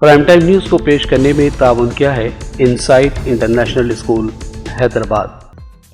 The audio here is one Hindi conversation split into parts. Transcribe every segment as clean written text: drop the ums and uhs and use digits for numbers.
प्राइम टाइम न्यूज को पेश करने में ताउन किया है insight international school Hyderabad.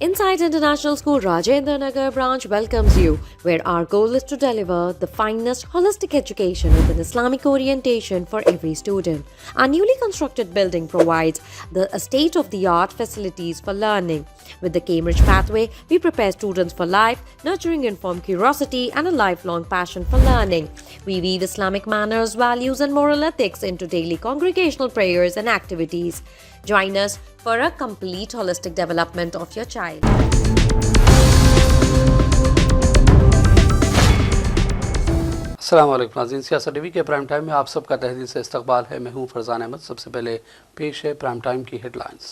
Insight International School Rajendra Nagar branch welcomes you, where our goal is to deliver the finest holistic education with an Islamic orientation for every student. Our newly constructed building provides the state-of-the-art facilities for learning. With the Cambridge pathway, we prepare students for life, nurturing informed curiosity and a lifelong passion for learning. We weave Islamic manners, values and moral ethics into daily congregational prayers and activities. Join us for a complete holistic development of your child. अस्सलाम वालेकुम नाज़रीन, सियासत टीवी के प्राइम टाइम में आप सबका तहे दिल से इस्तकबाल है। मैं हूं फरजान अहमद। सबसे पहले पेश है प्राइम टाइम की हेडलाइंस।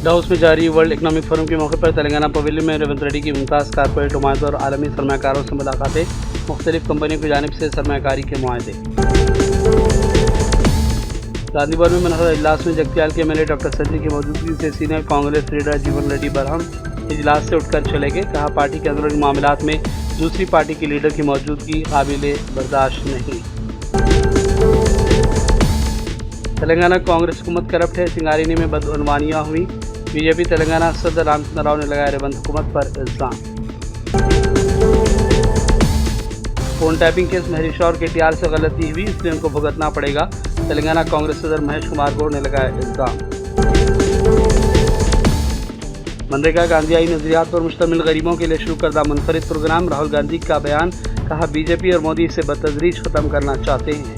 डाउस में जारी वर्ल्ड इकनॉमिक फोरम के मौके पर तेलंगाना पवेलियन में रेवंत रेड्डी की मुमताज़ कारपोरेट नुमाइंदों और आलमी सरमाकारों से मुलाकातें, मुख्तलिफ कंपनियों की जानिब से सरमाकारी के मुआहदे। गांधी भवन में मनहद इजलास में जगतियाल के एमएलए डॉक्टर संजय की मौजूदगी से सीनियर कांग्रेस लीडर जीवन रेड्डी बरहम इजलास से उठकर चले गए। कहा, पार्टी के अंदरूनी मामलात में दूसरी पार्टी के लीडर की मौजूदगी काबिले बर्दाश्त नहीं। तेलंगाना कांग्रेस हुकूमत करप्ट है, सिंगारेनी में बदअनवानियां हुई। बीजेपी तेलंगाना सदर रामचंद्र राव ने लगाया रेवंत हुकूमत पर इल्जाम। फोन टैपिंग केस में हरीश और केटीआर से गलती हुई, इसलिए उनको भुगतना पड़ेगा। तेलंगाना कांग्रेस सदर महेश कुमार गौड़ ने लगाया इल्जाम। मनरेगा गांधीयाई नजरियात पर मुश्तमिल गरीबों के लिए शुरू करदा मुनफरिद प्रोग्राम। राहुल गांधी का बयान, कहा बीजेपी और मोदी इसे बतदरीज खत्म करना चाहते हैं।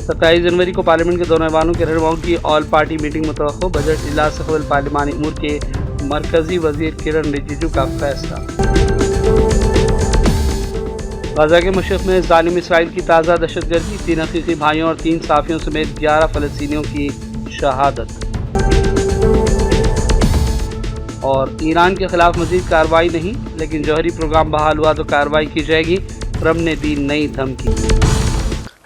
27 जनवरी को पार्लियामेंट के दोनों ऐवानों के रहनुमाओं की ऑल पार्टी मीटिंग मुतवक्को। बजट इजलास से कबल पार्लिमानी उमूर के मरकजी वजीर किरण रिजिजू का फैसला। गाजा के मशरक़ में जालिम इसराइल की ताज़ा दहशतगर्दी, 3 हकीकी भाइयों और 3 सहाफ़ियों समेत 11 फ़लस्तीनियों की शहादत। और ईरान के खिलाफ मजीद कार्रवाई नहीं, लेकिन जौहरी प्रोग्राम बहाल हुआ तो कार्रवाई की जाएगी, ट्रम्प ने दी नई धमकी।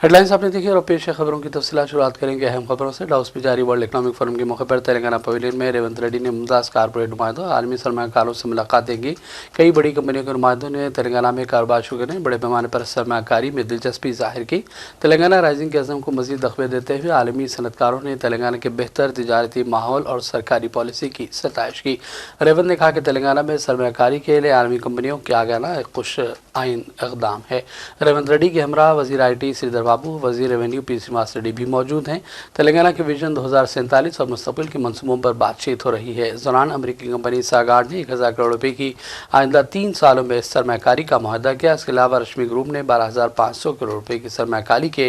हेडलाइंस आपने देखी और पेश है खबरों की तफसीलात। शुरुआत करेंगे अहम खबरों से। डाउस में जारी वर्ल्ड इकनॉमिक फोरम के मौके पर तेलंगाना पवेलियन में रेवंत रेड्डी ने मुमताज़ कारपोरेट नुमाइंदों और आलमी सरमाकारों से मुलाकातें की। कई बड़ी कंपनियों के नुमाइंदों ने तेलंगाना में कारोबार शुरू करने, बड़े पैमाने पर सरमाकारी में दिलचस्पी जाहिर की। तेलंगाना राइजिंग के अज़म को मज़ीद तक़वियत देते हुए आलमी सनतकारों ने तेलंगाना के बेहतर तिजारती माहौल और सरकारी पॉलिसी की सताइश की। रेवंत ने कहा कि तेलंगाना में सरमाकारी के लिए आलमी कंपनियों के आगे आना एक खुश आइन इक़दाम है। रेवंत रेड्डी के हमरा वज़ीर IT श्रीधर बाबू, वज़ीर रेवेन्यू P श्रीनिवास रेड्डी भी मौजूद हैं। तेलंगाना के विजन 2047 और मुस्तक़बिल के मंसूबों पर बातचीत हो रही है। इस दौरान अमरीकी कंपनी सागार्ड ने 1000 करोड़ रुपये की आइंदा 3 सालों में सरमाकारी का मुआहदा किया। इसके अलावा रश्मि ग्रुप ने 12,500 करोड़ रुपये की सरमाकारी के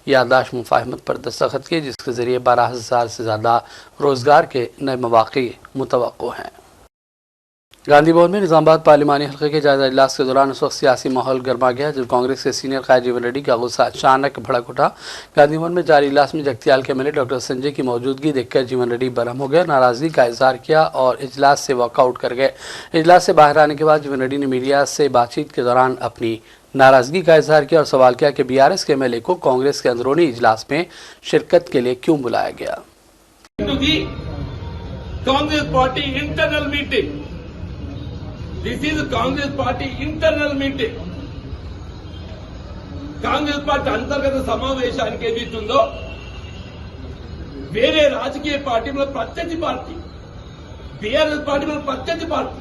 याददाश्त मुफाहमत पर दस्तखत किए, जिसके ज़रिए 12,000 से ज़्यादा रोज़गार के नए मौक़े मुतवक्को हैं। गांधी भवन में निज़ामाबाद पार्लिमानी हल्के के जायजा इजलास के दौरान उस वक्त सियासी माहौल गर्मा गया जब कांग्रेस के सीनियर कायद जीवन रेड्डी का गुस्सा अचानक भड़क उठा। गांधी भवन में जारी इजलास में जगतियाल के एमएलए डॉक्टर संजय की मौजूदगी देखकर जीवन रेड्डी बरहम हो गया, नाराजगी का इजहार किया और इजलास से वॉकआउट कर गए। इजलास से बाहर आने के बाद जीवन रेड्डी ने मीडिया से बातचीत के दौरान अपनी नाराजगी का इजहार किया और सवाल किया कि BRS के एमएलए को कांग्रेस के अंदरूनी इजलास में शिरकत के लिए क्यों बुलाया गया। Congress party internal meeting, this is Congress party internal meeting. Congress party అంతర్గత సమావేశానికి ఏదైతుందో వేరే రాజకీయ పార్టీ మన ప్రత్యర్థి పార్టీ బీఆర్ఎస్ పార్టీ మన ప్రత్యర్థి పార్టీ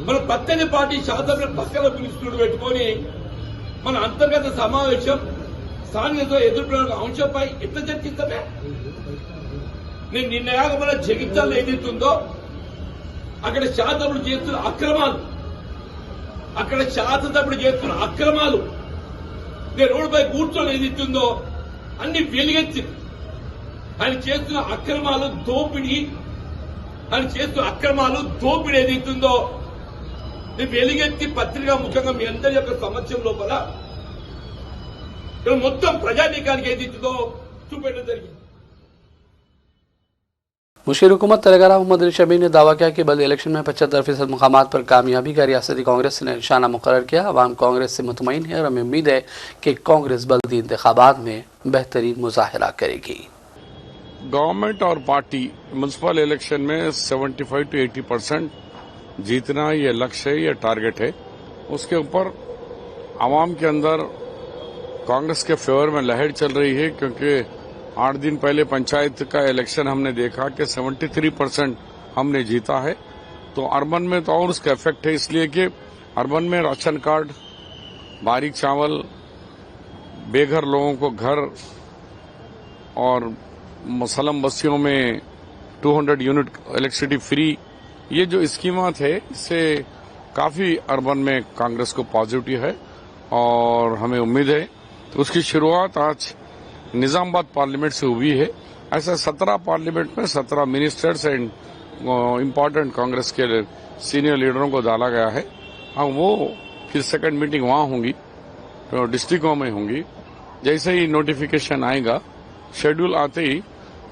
మన ప్రత్యర్థి పార్టీ శాసనసభ్యుల పక్కన పిలుచుకుని పెట్టుకొని మన అంతర్గత సమావేశం స్థానిక ఎదుర్కొన్న అంశంపై ఎట్లా చర్చిస్తామే. నేను నిన్నయాక మన జగిత్యాలలో ఏదైతుందో అక్కడ శాసనసభ్యులు చేస్తున్న అక్రమాలు నేను రోడ్డుపై కూర్చొని ఏదైతుందో అన్ని వెలుగెత్తింది. ఆయన చేస్తున్న దోపిడీ ఏదైతుందో వెలుగెత్తి పత్రికా ముఖ్యంగా మీ అందరి యొక్క సమక్షం లోపల మొత్తం ప్రజానీకానికి ఏదైతుందో చూపెట్టడం జరిగింది. मुशीर हुकूमत तेलंगाना मोहम्मद अली शमी ने दावा किया कि बल्कि इलेक्शन में 75% मुकामात पर कामयाबी का रियासती कांग्रेस ने निशाना मुकर्रर किया। अवाम कांग्रेस से मुतमईन है और हमें उम्मीद है कि कांग्रेस बल्दी इंतखाबात में बेहतरीन मुजाहरा करेगी। गवर्नमेंट और पार्टी म्यूनसिपल इलेक्शन में 75 to 80% जीतना ये लक्ष्य है, ये टारगेट है। उसके ऊपर आवाम के अंदर कांग्रेस के फेवर में लहर चल रही है, क्योंकि 8 दिन पहले पंचायत का इलेक्शन हमने देखा कि 73% हमने जीता है। तो अर्बन में तो और उसका इफेक्ट है, इसलिए कि अर्बन में राशन कार्ड, बारीक चावल, बेघर लोगों को घर और मुसलम बस्तियों में 200 यूनिट इलेक्ट्रिसिटी फ्री, ये जो स्कीमात है इससे काफी अर्बन में कांग्रेस को पॉजिटिव है और हमें उम्मीद है। तो उसकी शुरुआत आज निजामाबाद पार्लियामेंट से हुई है। ऐसा 17 पार्लियामेंट में 17 मिनिस्टर्स एंड इम्पोर्टेंट कांग्रेस के सीनियर लीडरों को डाला गया है। अब वो फिर सेकंड मीटिंग वहां होंगी, तो डिस्ट्रिक्टों में होंगी। जैसे ही नोटिफिकेशन आएगा, शेड्यूल आते ही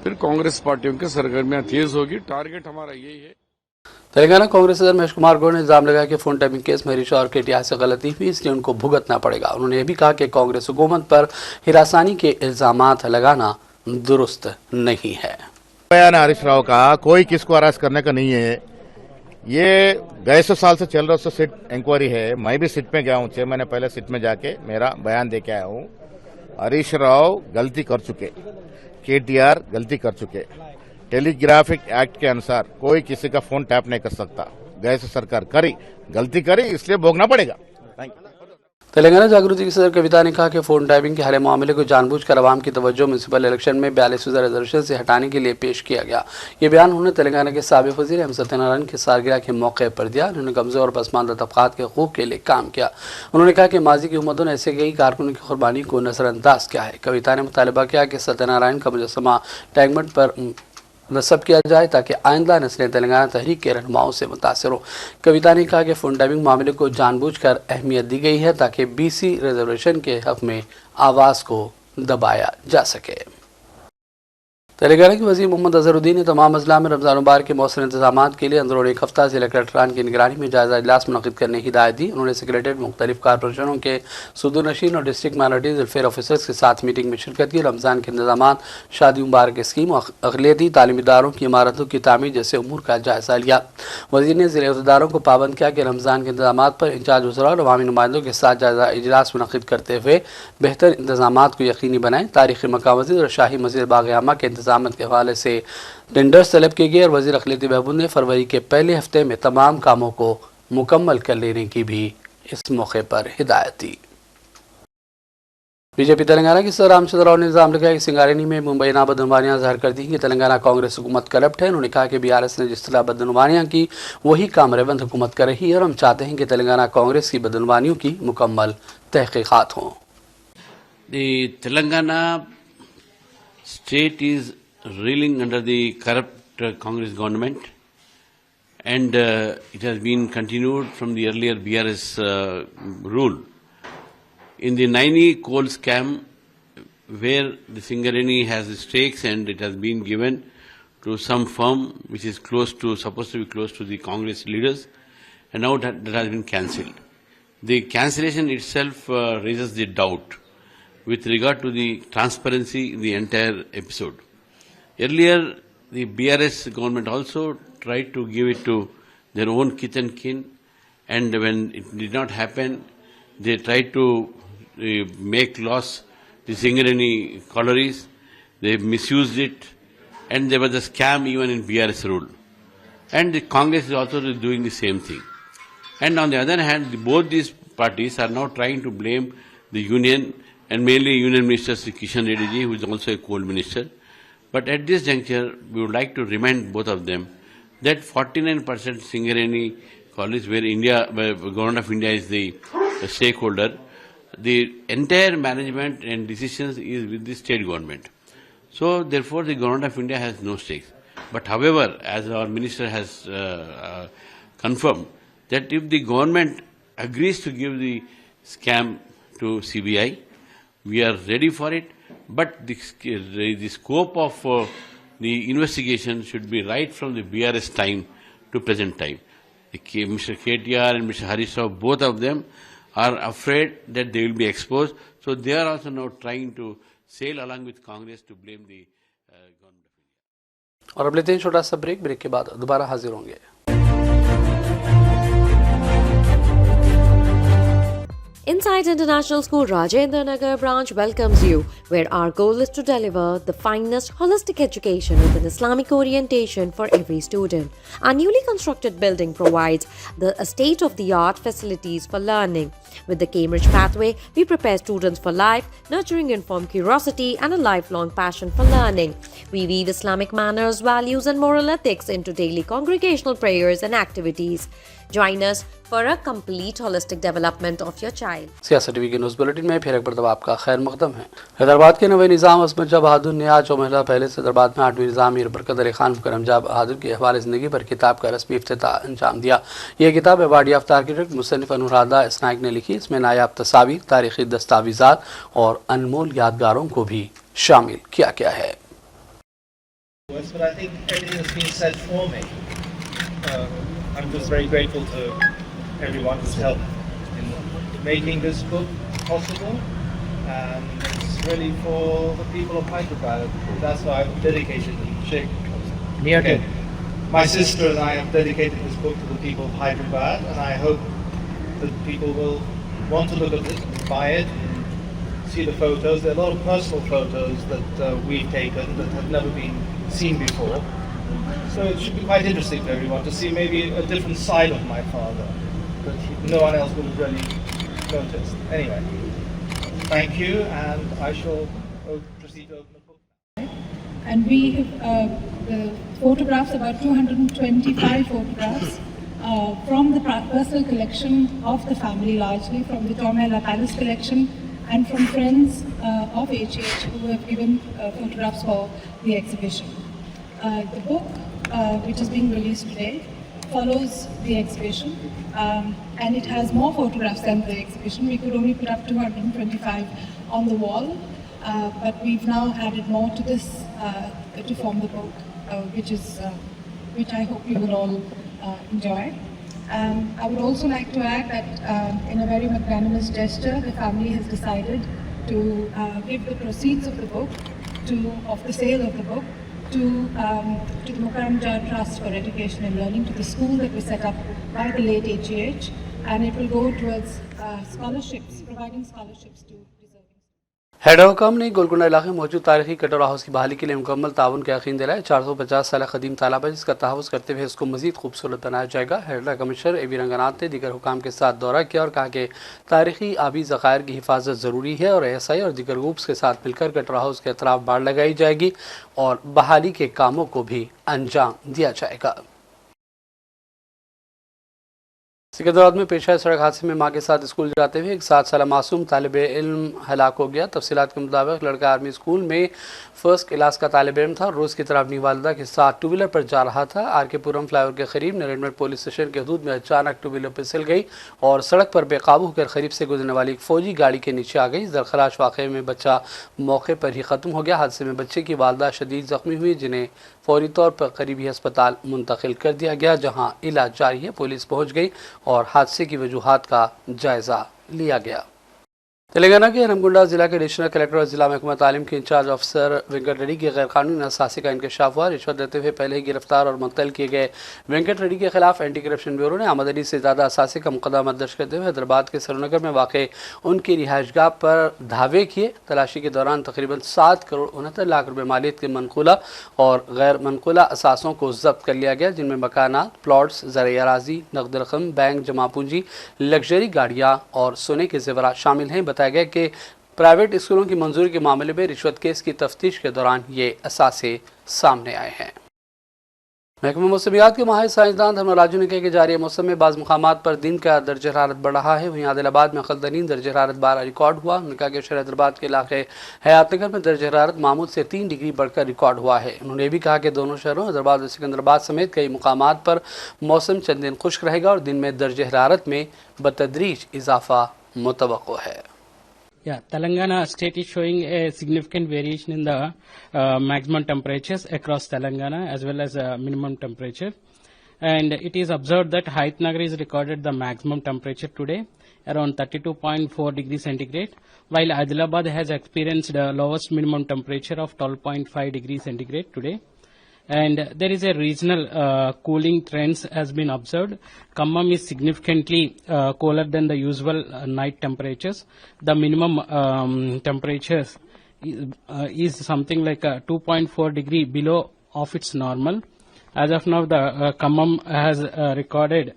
फिर कांग्रेस पार्टियों की सरगर्मियां तेज होगी। टारगेट हमारा यही है। तेलंगाना कांग्रेस सदर महेश कुमार गौड़ ने इल्जाम लगाया कि फोन टैपिंग केस में हरीश और केटीआर से गलती हुई, इसलिए उनको भुगतना पड़ेगा। उन्होंने यह भी कहा कि कांग्रेस हुकूमत पर हिरासानी के इल्जामात लगाना दुरुस्त नहीं है। बयान हरीश राव का कोई किसको अरेस्ट करने का नहीं है। ये गए 100 साल से चल रहा है, सिट इंक्वायरी है। मैं भी सिट में गया हूं, 6 महीने पहले सिट में जाके मेरा बयान दे के आया हूं। हरीश राव गलती कर चुके, केटीआर गलती कर चुके। टेलीग्राफिक एक्ट के अनुसार कोई किसी का फोन टैप नहीं कर सकता। गए सरकार करी, गलती करी, इसलिए भोगना पड़ेगा। तेलंगाना जागृति की सदर कविता ने कहा कि फोन टैपिंग के हर मामले को जानबूझकर आवाम की तवज्जो म्यूनसिपल इलेक्शन में 42,000 रिजर्वेशन से हटाने के लिए पेश किया गया। ये बयान उन्होंने तेलंगाना के साबिक वज़ीर एम सत्यनारायण की सालगिरह के मौके पर दिया। उन्होंने कमजोर और पसमानदा तबकात के हकूक़ के लिए काम किया। उन्होंने कहा कि माजी की हुकूमतों ने ऐसे कई कारकुनों की कुर्बानी को नजरअंदाज किया है। कविता ने मुतालबा किया कि सत्यनारायण का मुजस्समा टैगमेंट पर नस्ब किया जाए ताकि आइंदा नस्लें तेलंगाना तहरीक के रहनुमाओं से मुतासर हो। कविता ने कहा कि फोन टैपिंग मामले को जानबूझकर अहमियत दी गई है ताकि BC रिजर्वेशन के हक में आवाज़ को दबाया जा सके। तेलंगाना के वज़ीर मोहम्मद अजहरुद्दीन ने तमाम अजला में रमज़ान मुबारक के मौसम इंतजाम के लिए अंदरून एक हफ्ता जिला कलेक्टरान की निगरानी में जायजा इजलास मुनक़िद करने की हिदायत दी। उन्होंने सेक्रेटरीट मुख्तलिफ कारपोरेशनों के सुदूर नशीन और डिस्ट्रिक्ट माइनॉरिटीज़ वेलफेयर ऑफिसर्स के साथ मीटिंग में शिरकत की। रमज़ान के इंतजाम, शादी मुबारक स्कीम, अक़लियती तालीमी इदारों की इमारतों की तामीर जैसे उमूर का जायजा लिया। वज़ीर ने ज़िले अहदेदारों को पाबंद किया कि रमज़ान के इंतजाम पर इंचार्ज वज़रा और अवामी नुमाइंदों के साथ जायजा इजलास मुनक़िद करते हुए बेहतर इंतजाम को यकीनी बनाएं। तारीख़ी मकाम मस्जिद और शाही मस्जिद बाग़-ए-आमा के इंतजाम के हवाले से टेंडर्स तलब किए गए और वज़ीर अक़लियती बहबूद ने फरवरी के पहले हफ्ते में तमाम कामों को मुकम्मल कर लेने की भी इस मौके पर हिदायत दी। बीजेपी तेलंगाना की सदर रामचंद्र राव ने इल्जाम लगाया कि सिंगारेनी में मुंबईना बदनुमानियां ज़ाहिर कर दी कि तेलंगाना कांग्रेस हुकूमत करप्ट है। उन्होंने कहा कि BRS ने जिस तरह बदनुमानियां की वही काम रेवंत हुकूमत कर रही है और हम चाहते हैं कि तेलंगाना कांग्रेस की बदनुमानियों की मुकम्मल तहक़ीक़ात हों। Telangana state is reeling under the corrupt Congress government, and it has been continued from the earlier BRS rule. In the Naini coal scam, where the Singareni has the stakes and it has been given to some firm which is supposed to be close to the Congress leaders, and now that has been cancelled. The cancellation itself raises the doubt with regard to the transparency in the entire episode. Earlier, the BRS government also tried to give it to their own kith and kin, and when it did not happen, they tried to make loss the Singareni collieries. They misused it, and there was a scam even in BRS rule. And the Congress is also doing the same thing. And on the other hand, both these parties are now trying to blame the union, and mainly Union Minister Sri Kishan Reddy ji, who is also a coal minister. But at this juncture, we would like to remind both of them that 49% Singareni college, where Government of India is the stakeholder, the entire management and decisions is with the state government. So therefore, the Government of India has no stakes. But however, as our minister has confirmed, that if the government agrees to give the scam to CBI, we are ready for it. But the scope of the investigation should be right from the BRS time to present time. Mr. KTR and Mr. Harish Rao, both of them are afraid that they will be exposed. So they are also now trying to sail along with Congress to blame the government of India. और अब लेते हैं छोटा सा ब्रेक के बाद दोबारा हाजिर होंगे। Insight International School Rajendra Nagar branch welcomes you, where our goal is to deliver the finest holistic education with an Islamic orientation for every student. Our newly constructed building provides the state-of-the-art facilities for learning. With the Cambridge pathway, we prepare students for life, nurturing informed curiosity and a lifelong passion for learning. We weave Islamic manners, values and moral ethics into daily congregational prayers and activities. Join us for a complete holistic development of your child. सियासत टीवी के न्यूज़ बुलेटिन में फिर एक मरतबा आपका खैर मकदम है। हैदराबाद के नवे निज़ाम असमत शाह बहादुर ने आज महिला पहले से हैदराबाद में 8वीं निज़ाम मीर बरकत अली खान मुकरम शाह बहादुर के हवाले ज़िंदगी पर किताब का रस्मी इफ्तिताह अंजाम दिया। यह किताब अवार्ड याफ्ता आर्किटेक्ट मुसन्निफ अनुराधा इसनाइक ने लिखी। इसमें नायाब तस्वीर, तारीखी दस्तावेज़ात और अनमोल यादगारों को भी शामिल किया गया है। But I think everything that's been said for me, I'm just very grateful to everyone who's helped in making this book possible. And it's really for the people of Hyderabad. That's why I've dedicated it. Okay. My sister and I have dedicated this book to the people of Hyderabad, and I hope that people will want to look at it, buy it, and see the photos. There are a lot of personal photos that we've taken that have never been seen before. So it should be quite interesting for everyone to see maybe a different side of my father that no one else would have really noticed. Anyway, thank you, and I shall proceed to open the book. And we have the photographs, about 225 photographs from the personal collection of the family, largely from the Tormella Palace collection and from friends of HH who have given photographs for the exhibition. The book, which is being released today, follows the exhibition, and it has more photographs than the exhibition. We could only put up 225 on the wall, but we've now added more to this to form the book, which I hope you will all enjoy. I would also like to add that in a very magnanimous gesture, the family has decided to give the proceeds of the book, of the sale of the book, to the Mukarram Jah Trust for Education and Learning, to the school that was set up by the late HEH, and it will go towards scholarships, providing scholarships to deserving. Header हुकम ने गोलकुंडा इलाके में मौजूद तारीखी कटोरा हाउस की बहाली के लिए मुकम्मल ताउन का यकीन दिलाया। 450 साल कदीम तालाब है जिसका तहफ़्फ़ुज़ करते हुए इसको मज़ीद खूबसूरत बनाया जाएगा। Header commissioner A V Ranganath ने दीगर हुकाम के साथ दौरा किया और कहा कि तारीखी आबी ज़खायर की हिफाजत ज़रूरी है और ASI और दीगर ग्रुप्स के साथ मिलकर कटोरा हाउस के अतराफ बाड़ लगाई जाएगी और बहाली के कामों को भी अंजाम दिया जाएगा। सिकंदराबाद में पेश आए सड़क हादसे में मां के साथ स्कूल जाते हुए एक 7 साल मासूम तालिब इल्म हलाक हो गया। तफसीलात के मुताबिक लड़का आर्मी स्कूल में फर्स्ट क्लास का तालिब इल्म था और रोज़ की तरह अपनी वालिदा के साथ टू व्हीलर पर जा रहा था। आर के पुरम फ्लाईओवर के करीब नरेंद्र पुलिस स्टेशन के हदूद में अचानक टू व्हीलर फिसल गई और सड़क पर बेकाबू होकर करीब से गुजरने वाली एक फौजी गाड़ी के नीचे आ गई। दरखराश वाक़े में बच्चा मौके पर ही ख़त्म हो गया। हादसे में बच्चे की वालिदा शदीद ज़ख्मी हुई जिन्हें फौरी तौर पर करीबी अस्पताल मुंतकिल कर दिया गया जहाँ इलाज जारी है। पुलिस पहुँच गई और हादसे की वजूहात का जायजा लिया गया। तेलंगाना के हरमगुंडा जिला के एडिशनल कलेक्टर और जिला महकमा तालीम के इंचार्ज अफसर वेंकट रेड्डी के गैरकानूनी असासे का इंकशाफ हुआ। रिश्वत देते हुए पहले ही गिरफ्तार और मुअत्तल किए गए वेंकट रेड्डी के खिलाफ एंटी करप्शन ब्यूरो ने आमदनी से ज़्यादा असासे का मुकदमा दर्ज करते हुए हैदराबाद के सरोनगर में वाक़ उनकी रिहाइशगाह पर धावे किए। तलाशी के दौरान तकरीबन 7 करोड़ 69 लाख रुपये मालियत के मनकूला और गैर मनकूला असासों को जब्त कर लिया गया जिनमें मकानात, प्लॉट्स, ज़रई अराज़ी, नकद रकम, बैंक जमा पूंजी, लग्जरी गाड़ियाँ और सोने के ज़ेवरात शामिल हैं। बताया गया कि प्राइवेट स्कूलों की मंजूरी के मामले में रिश्वत केस की तफ्तीश के दौरान ये असासे सामने आए हैं। महकमा मौसमियात के माहिर साइंसदान धर्मराजू ने कहा कि जारी मौसम में बाज़ मुकामात पर दिन का दर्ज हरारत बढ़ रहा है। वहीं आदिलाबाद में अक़ल्तरीन दर्ज हरारत 12 रिकॉर्ड हुआ। उन्होंने कहा कि शहर हैदराबाद के इलाके हयातनगर में दर्ज हरारत मामूल से 3 डिग्री बढ़कर रिकॉर्ड हुआ है। उन्होंने भी कहा कि दोनों शहरों हैदराबाद और सिकंदराबाद समेत कई मुकामात पर मौसम चंद दिन खुश्क रहेगा और दिन में दर्ज हरारत में बतदरीज इजाफा मुतवक्को है। Yeah, Telangana state is showing a significant variation in the maximum temperatures across Telangana as well as minimum temperature. And it is observed that Hydernagar is recorded the maximum temperature today around 32.4 degrees centigrade, while Adilabad has experienced the lowest minimum temperature of 12.5 degrees centigrade today. and there is a regional cooling trends has been observed. Khammam is significantly cooler than the usual night temperatures. The minimum temperatures is something like 2.4 degree below of its normal. As of now, the Khammam has recorded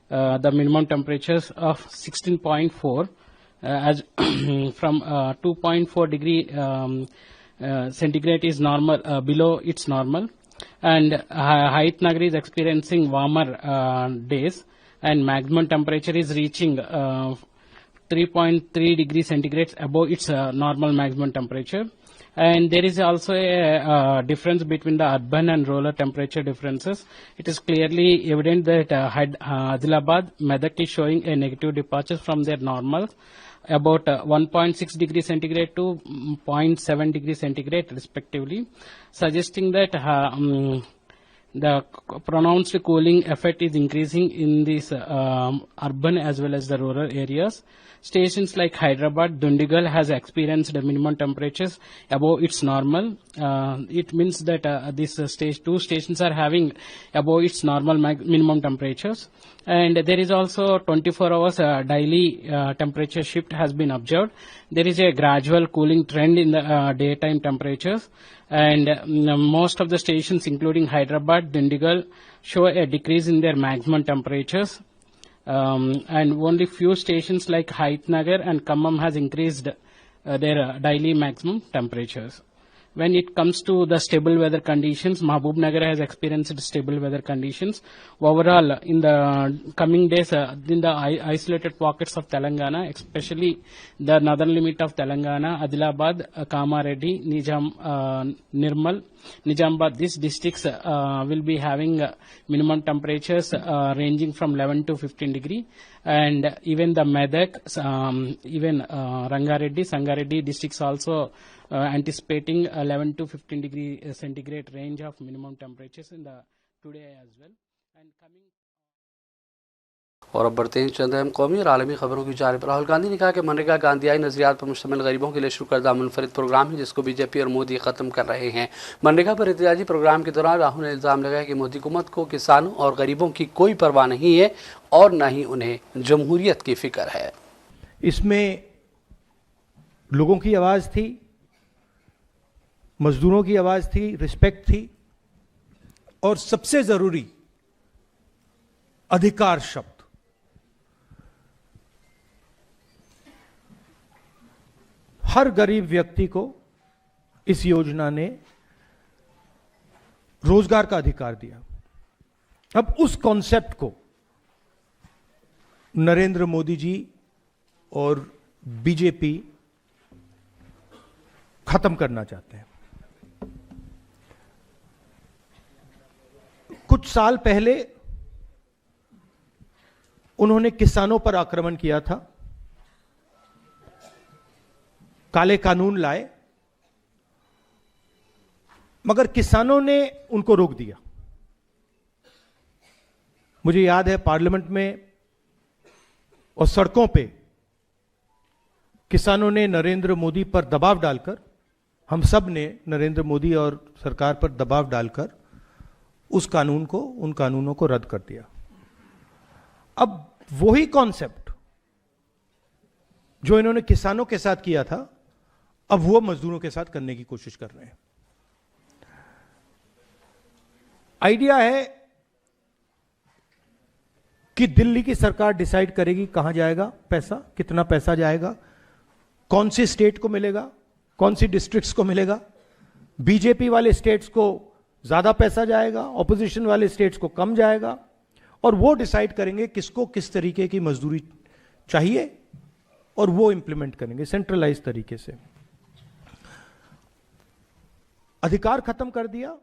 the minimum temperatures of 16.4 as from 2.4 degree centigrade is normal below its normal, and Haitnagar is experiencing warmer days, and maximum temperature is reaching 3.3 degrees centigrade above its normal maximum temperature. And there is also a difference between the urban and rural temperature differences. It is clearly evident that Adilabad, Medak is showing a negative departure from their normal, about 1.6 degrees centigrade to 0.7 degrees centigrade respectively, suggesting that the pronounced cooling effect is increasing in these urban as well as the rural areas. Stations like Hyderabad, Dundigal has experienced minimum temperatures above its normal. It means that these two stations are having above its normal minimum temperatures. And there is also 24 hours daily temperature shift has been observed. There is a gradual cooling trend in the daytime temperatures. And most of the stations, including Hyderabad, Dundigal, show a decrease in their maximum temperatures. And only few stations like Haitnagar and Khammam has increased their daily maximum temperatures. When it comes to the stable weather conditions, Mahbubnagar has experienced stable weather conditions. Overall, in the coming days, in the isolated pockets of Telangana, especially the northern limit of Telangana, Adilabad, Kamareddy, Nirmal, Nizamabad, these districts will be having minimum temperatures ranging from 11 to 15 degree. And even the Medak, even Rangareddy, Sangareddy districts also anticipating 11 to 15 degree centigrade range of minimum temperatures in the today as well. And coming और अब बढ़ते हैं चंद अहम कौमी और आलमी खबरों की जानिब। राहुल गांधी ने कहा कि मनरेगा गांधीयाई नजरियात पर मुश्तमिल गरीबों के लिए शुरू करदा मुनफरिद प्रोग्राम है जिसको बीजेपी और मोदी ख़त्म कर रहे हैं। मनरेगा पर एहतजाजी प्रोग्राम के दौरान राहुल ने इल्ज़ाम लगाया कि मोदी हुकूमत को किसानों और गरीबों की कोई परवाह नहीं है और न ही उन्हें जमहूरियत की फिक्र है। इसमें लोगों की आवाज़ थी, मजदूरों की आवाज़ थी, रिस्पेक्ट थी, और सबसे ज़रूरी अधिकार शब्द। हर गरीब व्यक्ति को इस योजना ने रोजगार का अधिकार दिया। अब उस कॉन्सेप्ट को नरेंद्र मोदी जी और बीजेपी खत्म करना चाहते हैं। कुछ साल पहले उन्होंने किसानों पर आक्रमण किया था, काले कानून लाए, मगर किसानों ने उनको रोक दिया। मुझे याद है पार्लियामेंट में और सड़कों पे किसानों ने नरेंद्र मोदी पर दबाव डालकर, हम सब ने नरेंद्र मोदी और सरकार पर दबाव डालकर उस कानून को, उन कानूनों को रद्द कर दिया। अब वही कॉन्सेप्ट जो इन्होंने किसानों के साथ किया था, अब वो मजदूरों के साथ करने की कोशिश कर रहे हैं। आइडिया है कि दिल्ली की सरकार डिसाइड करेगी कहां जाएगा पैसा, कितना पैसा जाएगा, कौन सी स्टेट को मिलेगा, कौन सी डिस्ट्रिक्ट्स को मिलेगा। बीजेपी वाले स्टेट्स को ज्यादा पैसा जाएगा, ऑपोजिशन वाले स्टेट्स को कम जाएगा, और वो डिसाइड करेंगे किसको किस तरीके की मजदूरी चाहिए और वो इंप्लीमेंट करेंगे सेंट्रलाइज तरीके से। अधिकार खत्म कर दिया।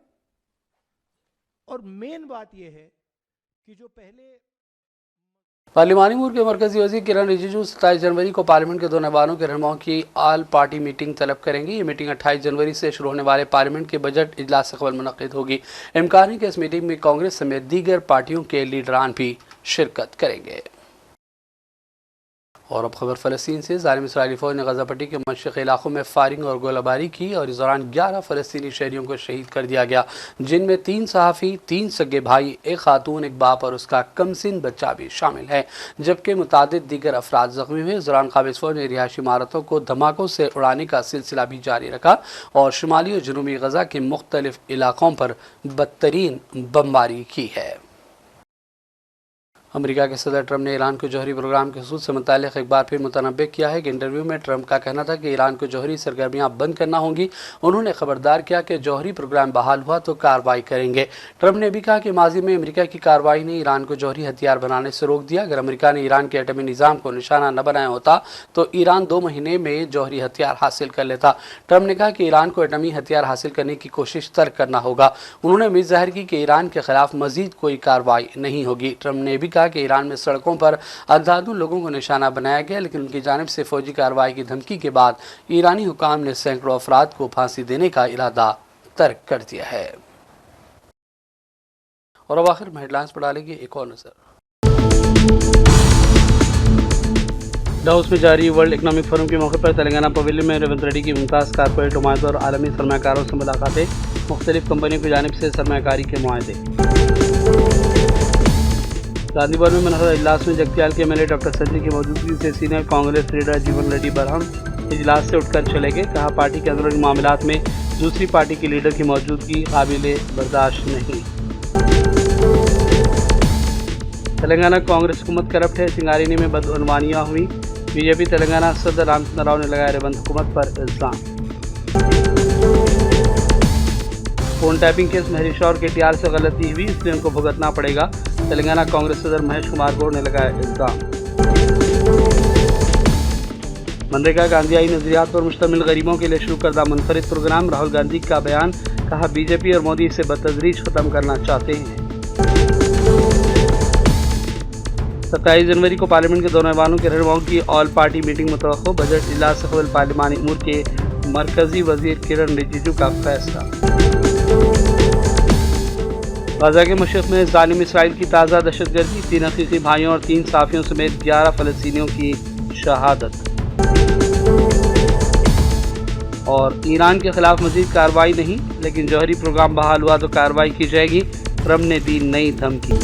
और मेन बात यह है कि जो पहले पार्लिमानी अमूर के मरकजी वज़ीर किरण रिजिजू 27 जनवरी को पार्लियामेंट के दोनों ऐवानों के रहनुमाओं की आल पार्टी मीटिंग तलब करेंगे। ये मीटिंग 28 जनवरी से शुरू होने वाले पार्लियामेंट के बजट इजलास से कबल मुनक़्क़िद होगी। इम्कान है कि इस मीटिंग में कांग्रेस समेत दीगर पार्टियों के लीडरान भी शिरकत करेंगे। और अब खबर फ़लस्तीन से। ज़ालिम इसराइली फ़ौज ने गज़ा पट्टी के मशरक़ी इलाक़ों में फायरिंग और गोलाबारी की और इस दौरान 11 फ़लस्तीनी शहरियों को शहीद कर दिया गया, जिनमें 3 सहाफ़ी, 3 सगे भाई, एक खातून, एक बाप और उसका कमसिन बच्चा भी शामिल है, जबकि मुतादिद दीगर अफराद ज़ख्मी हुए। इस दौरान काबिज़ फ़ौज ने रिहायशी इमारतों को धमाकों से उड़ाने का सिलसिला भी जारी रखा और शुमाली और जनूबी गज़ा के मुख्तलिफ इलाक़ों पर बदतरीन बमबारी की है। अमेरिका के सदर ट्रंप ने ईरान को जौहरी प्रोग्राम के हुसूल से मुताल्लिक़ एक बार फिर मुतनब्बे किया है कि इंटरव्यू में ट्रंप का कहना था कि ईरान को जौहरी सरगर्मियां बंद करना होंगी। उन्होंने खबरदार किया कि जौहरी प्रोग्राम बहाल हुआ तो कार्रवाई करेंगे। ट्रंप ने भी कहा कि माजी में अमेरिका की कार्रवाई ने ईरान को जौहरी हथियार बनाने से रोक दिया। अगर अमेरिका ने ईरान के एटमी निज़ाम को निशाना न बनाया होता तो ईरान 2 महीने में जौहरी हथियार हासिल कर लेता। ट्रंप ने कहा कि ईरान को एटमी हथियार हासिल करने की कोशिश तर्क करना होगा। उन्होंने उम्मीद जाहिर की कि ईरान के खिलाफ मजीद कोई कार्रवाई नहीं होगी। ट्रंप ने भी कहा कि ईरान में सड़कों पर अंधाधुंध लोगों को निशाना बनाया गया, लेकिन उनकी जानिब से फौजी कार्रवाई की धमकी के बाद ईरानी हुकाम ने सैकड़ों अफराद को फांसी देने का इरादा तर्क कर दिया है। और अब आखिर में हेडलाइंस पर डालेंगे एक और नजर। डाउस में जारी वर्ल्ड इकोनॉमिक फोरम के मौके पर तेलंगाना पवेलियन में रेवंत रेड्डी की मुमताज़ कारपोरेट नुमाइंदों और आलमी सरमाकारों से मुलाकातें, मुख्तलिफ कंपनियों की जानिब से सरमाकारी के मुआहदे। गांधी भवन में मनहर इजलास में जगतियाल के एमएलए डॉक्टर संजय की मौजूदगी से सीनियर कांग्रेस लीडर जीवन रेड्डी बरहम इजलास से उठकर चले गए। कहा, पार्टी के अंदरूनी मामलात में दूसरी पार्टी के लीडर की मौजूदगी काबिले बर्दाश्त नहीं। तेलंगाना कांग्रेस हुकूमत करप्ट है, सिंगारेनी में बदअनवानियां हुई। बीजेपी तेलंगाना सदर रामचंद्र राव ने लगाया रेवंत हुकूमत पर इल्जाम। फोन टैपिंग केस में हरीश और केटीआर से गलती हुई, इसलिए उनको भुगतना पड़ेगा। तेलंगाना कांग्रेस सदर महेश कुमार गौड़ ने लगाया इल्जाम। मनरेगा गांधीयाई नजरियात पर मुश्तमिल गरीबों के लिए शुरू करदा मुनफरिद प्रोग्राम, राहुल गांधी का बयान। कहा, बीजेपी और मोदी इसे बतदरीज खत्म करना चाहते हैं। 27 जनवरी को पार्लियामेंट के दोनों ऐवानों के रहनुमाओं की ऑल पार्टी मीटिंग मुतवक्को। बजट इजलास से कबल पार्लिमानी उमूर के मरकजी वजीर किरण रिजिजू का फैसला। गाजा के मशरक़ में ज़ालिम इसराइल की ताज़ा दहशतगर्दी, 3 हकीकी भाइयों और 3 साफियों समेत 11 फ़लस्तीनियों की शहादत। और ईरान के खिलाफ मजीद कार्रवाई नहीं, लेकिन जौहरी प्रोग्राम बहाल हुआ तो कार्रवाई की जाएगी, ट्रंप ने दी नई धमकी।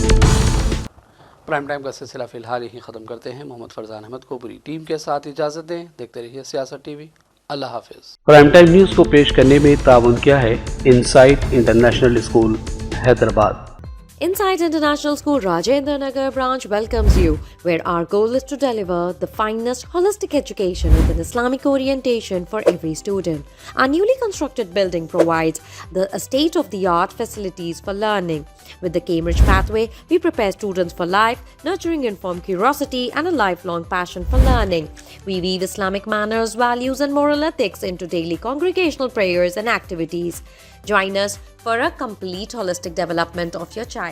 प्राइम टाइम का सिलसिला फिलहाल यहीं ख़त्म करते हैं। मोहम्मद फरजान अहमद को पूरी टीम के साथ इजाज़त दें। देखते रहिए सियासत टीवी। अल्लाह हाफिज़। प्राइम टाइम न्यूज़ को पेश करने में ताउन किया है insight international school, Hyderabad. Insight International School Rajendra Nagar branch welcomes you, where our goal is to deliver the finest holistic education with an Islamic orientation for every student. Our newly constructed building provides the state-of-the-art facilities for learning. With the Cambridge pathway, we prepare students for life, nurturing informed curiosity and a lifelong passion for learning. We weave Islamic manners, values and moral ethics into daily congregational prayers and activities. Join us for a complete holistic development of your child.